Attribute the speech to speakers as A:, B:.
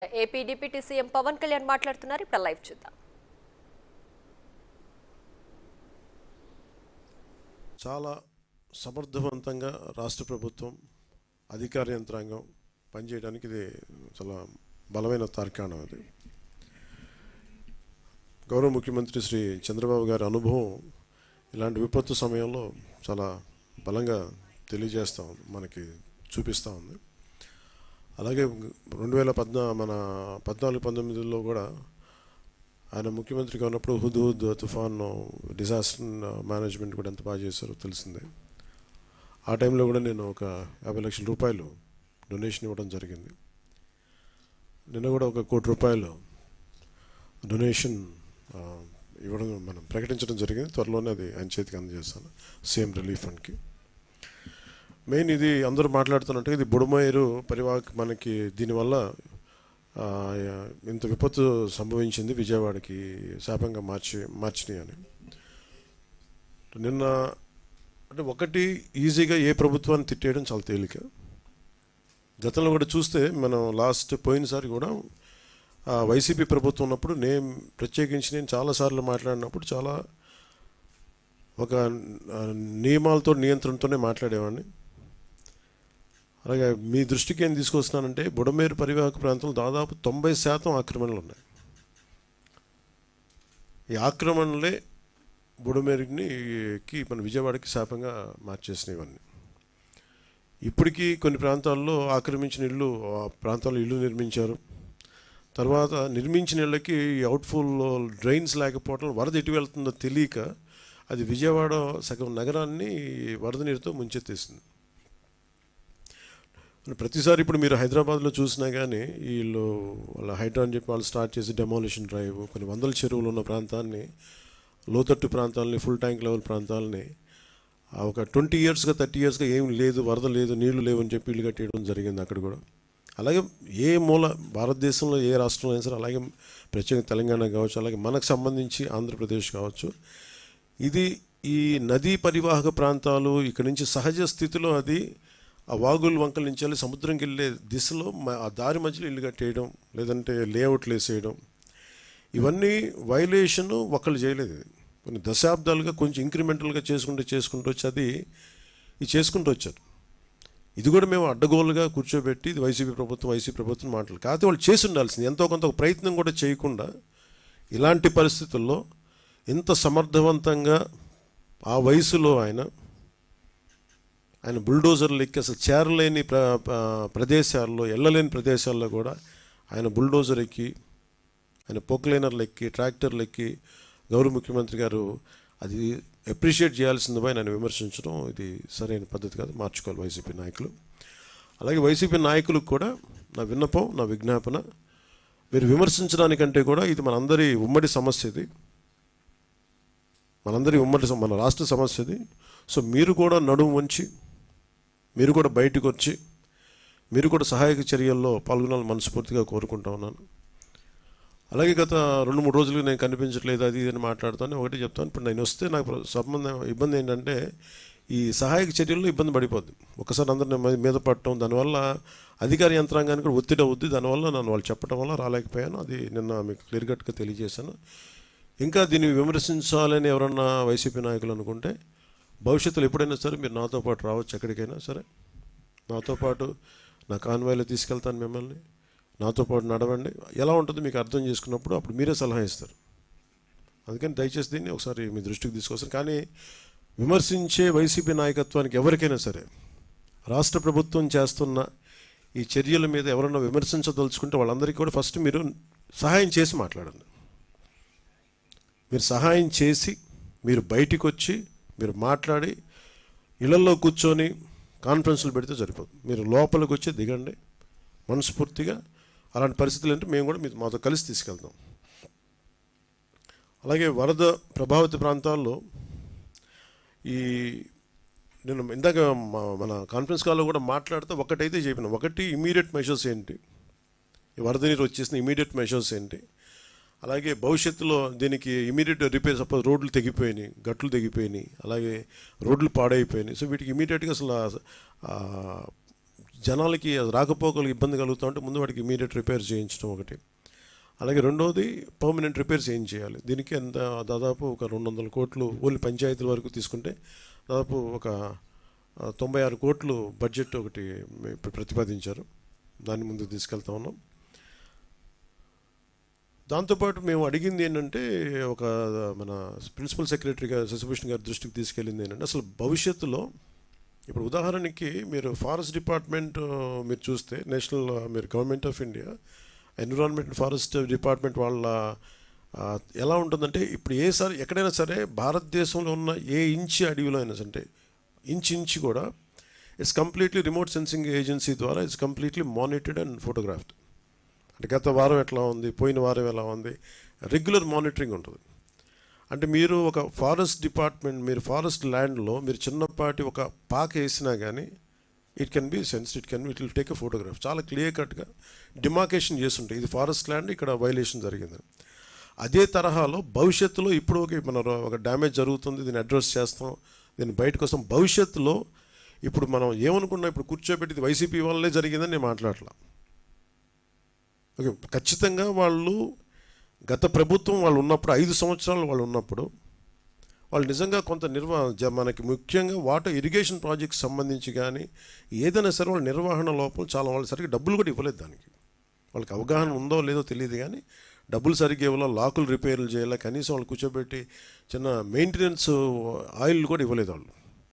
A: AP deputy CM Pawan Kalyan మాట్లాడుతున్నారు. ఇప్పుడు live చూద్దాం.
B: చాలా సమర్థవంతంగా రాష్ట్ర ప్రభుత్వం అధికార యంత్రాంగం పనిచేయడానికి ఇది చాలా బలమైన తార్కాణం. అది గౌరవ ముఖ్యమంత్రి శ్రీ చంద్రబాబు గారి అనుభవం ఇలాంటి విపత్తు సమయంలో చాలా బలంగా తెలియజేస్తూ ఉంది, మనకి చూపిస్తూ ఉంది. అలాగే 2014-19లో కూడా ఆయన ముఖ్యమంత్రిగా ఉన్నప్పుడు హుదూద్ తుఫాన్ డిజాస్టర్ మేనేజ్మెంట్ కూడా ఎంత బాగా చేశారో తెలిసిందే. ఆ టైంలో కూడా నేను ఒక 50 లక్షల రూపాయలు డొనేషన్ ఇవ్వడం జరిగింది. నిన్న కూడా ఒక 1 కోటి రూపాయలు డొనేషన్ ఇవ్వడం మనం ప్రకటించడం జరిగింది. త్వరలోనే అది ఆయన చేతికి అందజేస్తాను సీఎం రిలీఫ్ ఫండ్కి. మెయిన్ ఇది అందరూ మాట్లాడుతున్నట్టు ఇది బుడమేరు పరివాహక మనకి దీనివల్ల ఇంత విపత్తు సంభవించింది, విజయవాడకి శాపంగా మార్చినాయి అని. నిన్న అంటే ఒకటి ఈజీగా ఏ ప్రభుత్వాన్ని తిట్టేయడం చాలా తేలిక. గతంలో కూడా చూస్తే మనం పోయినసారి కూడా వైసీపీ ప్రభుత్వం ఉన్నప్పుడు ప్రత్యేకించి నేను చాలాసార్లు మాట్లాడినప్పుడు చాలా ఒక నియమాలతో నియంత్రణతోనే మాట్లాడేవాడిని. అలాగే మీ దృష్టికి ఏం తీసుకొస్తున్నానంటే బుడమేరు పరివాహక ప్రాంతంలో దాదాపు 90% ఆక్రమణలు ఉన్నాయి. ఈ ఆక్రమణలే బుడమేరుకి మన విజయవాడకి శాపంగా మార్చేసినాయి. ఇవన్నీ ఇప్పటికీ కొన్ని ప్రాంతాల్లో ఆక్రమించిన ఇళ్ళు ఆ ప్రాంతాల్లో ఇల్లు నిర్మించారు. తర్వాత నిర్మించిన ఇళ్ళకి అవుట్ఫుల్ డ్రైన్స్ లేకపోవడం, వరద ఎటు వెళ్తుందో తెలియక అది విజయవాడ సగం నగరాన్ని వరద నీరుతో ముంచెత్తేసింది. ప్రతిసారి ఇప్పుడు మీరు హైదరాబాద్లో చూసినా కానీ వీళ్ళు వాళ్ళ హైడ్రా అని చెప్పి వాళ్ళు స్టార్ట్ చేసి డెమాలిషన్ డ్రైవ్ కొన్ని వందల చెరువులు ఉన్న ప్రాంతాన్ని, లోతట్టు ప్రాంతాలని, ఫుల్ ట్యాంక్ లెవెల్ ప్రాంతాలని ఒక 20 ఇయర్స్గా 30 ఇయర్స్గా ఏం లేదు, వరద లేదు, నీళ్లు లేవు అని చెప్పి ఇల్లు కట్టేయడం జరిగింది అక్కడ కూడా. అలాగే ఏ మూల భారతదేశంలో ఏ రాష్ట్రంలో అయినా సరే, అలాగే ప్రత్యేకంగా తెలంగాణ కావచ్చు, అలాగే మనకు సంబంధించి ఆంధ్రప్రదేశ్ కావచ్చు, ఇది ఈ నదీ పరివాహక ప్రాంతాలు ఇక్కడ నుంచి సహజ స్థితిలో అది ఆ వాగుల వంకల నుంచి వెళ్ళి సముద్రంకి వెళ్ళే దిశలో ఆ దారి మధ్యలో ఇల్లు కట్టేయడం, లేదంటే లేఅవుట్లు వేసేయడం, ఇవన్నీ వైలేషన్ ఒకళ్ళు చేయలేదు. కొన్ని దశాబ్దాలుగా కొంచెం ఇంక్రిమెంటల్గా చేసుకుంటూ వచ్చి అది చేసుకుంటూ వచ్చారు. ఇది కూడా మేము అడ్డగోలుగా కూర్చోబెట్టి ఇది వైసీపీ ప్రభుత్వం మాటలు కాకపోతే వాళ్ళు చేసి ఉండాల్సింది. ఎంతో కొంత ప్రయత్నం కూడా చేయకుండా ఇలాంటి పరిస్థితుల్లో ఇంత సమర్థవంతంగా ఆ వయసులో ఆయన బుల్డోజర్లు ఎక్కి అసలు చేరలేని ప్రదేశాల్లో, వెళ్ళలేని ప్రదేశాల్లో కూడా ఆయన బుల్డోజర్ ఎక్కి, ఆయన పోక్లైనర్లు ఎక్కి, ట్రాక్టర్లు ఎక్కి గౌరవ ముఖ్యమంత్రి గారు అది అప్రిషియేట్ చేయాల్సింది పోయి ఆయన విమర్శించడం ఇది సరైన పద్ధతి కాదు, మార్చుకోవాలి వైసీపీ నాయకులు. అలాగే వైసీపీ నాయకులకు కూడా నా విన్నపం, నా విజ్ఞాపన, మీరు విమర్శించడానికంటే కూడా ఇది మనందరి ఉమ్మడి సమస్య, ఇది మన రాష్ట్ర సమస్య ఇది. సో మీరు కూడా నడుము వంచి, మీరు కూడా బయటకు వచ్చి, మీరు కూడా సహాయక చర్యల్లో పాల్గొనాలని మనస్ఫూర్తిగా కోరుకుంటా ఉన్నాను. అలాగే గత 2-3 రోజులుగా నేను కనిపించట్లేదు అది ఇది అని మాట్లాడుతాను. ఒకటి చెప్తాను, ఇప్పుడు నేను వస్తే నాకు ఇబ్బంది ఏంటంటే ఈ సహాయక చర్యల్లో ఇబ్బంది పడిపోద్ది. ఒకసారి అందరిని మీద పడటం, దానివల్ల అధికార యంత్రాంగానికి కూడా ఒత్తిడి అవుద్ది. దానివల్ల నన్ను వాళ్ళు చెప్పడం వల్ల రాలేకపోయాను. అది నిన్న మీకు క్లియర్ కట్గా తెలియజేశాను. ఇంకా దీన్ని విమర్శించాలని ఎవరన్నా వైసీపీ నాయకులు అనుకుంటే భవిష్యత్తులో ఎప్పుడైనా సరే మీరు నాతో పాటు రావచ్చు, ఎక్కడికైనా సరే నాతో పాటు నా కాన్వాయ్లో తీసుకెళ్తాను మిమ్మల్ని, నాతో పాటు నడవండి. ఎలా ఉంటుందో మీకు అర్థం చేసుకున్నప్పుడు అప్పుడు మీరే సలహా ఇస్తారు. అందుకని దయచేసి దీన్ని ఒకసారి మీ దృష్టికి తీసుకొస్తాను. కానీ విమర్శించే వైసీపీ నాయకత్వానికి ఎవరికైనా సరే రాష్ట్ర ప్రభుత్వం చేస్తున్న ఈ చర్యల మీద ఎవరన్నా విమర్శించదలుచుకుంటే వాళ్ళందరికీ కూడా ఫస్ట్ మీరు సహాయం చేసి మాట్లాడండి. మీరు సహాయం చేసి మీరు బయటికి వచ్చి మీరు మాట్లాడి ఇళ్లలో కూర్చొని కాన్ఫరెన్స్లు పెడితే సరిపోదు. మీరు లోపలికి వచ్చి దిగండి మనస్ఫూర్తిగా. అలాంటి పరిస్థితులు అంటే మేము కూడా మాతో కలిసి తీసుకెళ్తాం. అలాగే వరద ప్రభావిత ప్రాంతాల్లో నేను ఇందాక మన కాన్ఫరెన్స్ కాల్లో కూడా మాట్లాడితే ఒకటైతే చెప్పిన, ఒకటి ఇమీడియట్ మెషర్స్ ఏంటి, ఈ వరద నీరు వచ్చేసిన ఇమీడియట్ మెషర్స్ ఏంటి, అలాగే భవిష్యత్తులో దీనికి ఇమీడియట్ రిపేర్, సపోజ్ రోడ్లు తెగిపోయినాయి, గట్లు తెగిపోయినాయి, అలాగే రోడ్లు పాడైపోయినాయి. సో వీటికి ఇమీడియట్గా అసలు జనాలకి రాకపోకలకు ఇబ్బంది కలుగుతూ ఉంటే ముందు వాటికి ఇమీడియట్ రిపేర్ చేయించడం ఒకటి. అలాగే రెండోది పర్మనెంట్ రిపేర్స్ ఏం చేయాలి, దీనికి ఎంత దాదాపు ఒక 200 కోట్లు ఓన్లీ పంచాయతీల వరకు తీసుకుంటే దాదాపు ఒక 96 కోట్లు బడ్జెట్ ఒకటి ఇప్పుడు ప్రతిపాదించారు. దాన్ని ముందుకు తీసుకెళ్తా ఉన్నాం. దాంతోపాటు మేము అడిగింది ఏంటంటే, ఒక మన ప్రిన్సిపల్ సెక్రటరీ గారు శశిభూషణ్ గారి దృష్టికి తీసుకెళ్ళింది ఏంటంటే, అసలు భవిష్యత్తులో ఇప్పుడు ఉదాహరణకి మీరు ఫారెస్ట్ డిపార్ట్మెంట్ మీరు చూస్తే నేషనల్ మీరు government of India environment forest department వాళ్ళ ఎలా ఉంటుందంటే, ఇప్పుడు ఎక్కడైనా సరే భారతదేశంలో ఉన్న ఏ ఇంచు అడవిలో అయినా సరే ఇంచు కూడా it's completely remote sensing agency ద్వారా it's completely monitored and photographed. అంటే గత వారం ఎట్లా ఉంది, పోయిన వారం ఎలా ఉంది, రెగ్యులర్ మానిటరింగ్ ఉంటుంది. అంటే మీరు ఒక ఫారెస్ట్ డిపార్ట్మెంట్, మీరు ఫారెస్ట్ ల్యాండ్లో మీరు చిన్నపాటి ఒక పాక వేసినా కానీ it can be sensed, it will take a photograph. చాలా క్లియర్ కట్గా డిమార్కేషన్ చేస్తుంటాయి, ఇది ఫారెస్ట్ ల్యాండ్, ఇక్కడ వైలేషన్ జరిగింది. అదే తరహాలో భవిష్యత్తులో ఇప్పుడు మన ఒక డ్యామేజ్ జరుగుతుంది, దీన్ని అడ్రస్ చేస్తాం, దీన్ని బయటకు వస్తాం. భవిష్యత్తులో ఇప్పుడు మనం ఏమనుకున్నాం, ఇప్పుడు కూర్చోబెట్టి వైసీపీ వల్లే జరిగిందని నేను మాట్లాడలా. ఓకే, ఖచ్చితంగా వాళ్ళు గత ప్రభుత్వం వాళ్ళు ఉన్నప్పుడు 5 సంవత్సరాలు వాళ్ళు ఉన్నప్పుడు వాళ్ళు నిజంగా కొంత మనకి ముఖ్యంగా వాటర్ ఇరిగేషన్ ప్రాజెక్ట్స్ సంబంధించి కానీ ఏదైనా సరే వాళ్ళ నిర్వహణ లోపం చాలా, వాళ్ళు సరిగ్గా డబ్బులు కూడా ఇవ్వలేదు. దానికి వాళ్ళకి అవగాహన ఉందో లేదో తెలియదు కానీ డబ్బులు సరిగ్గా ఇవ్వాలా, లాకులు రిపేర్లు చేయాలా, కనీసం వాళ్ళు కూర్చోబెట్టి చిన్న మెయింటెనెన్స్ ఆయిల్ కూడా ఇవ్వలేదు వాళ్ళు.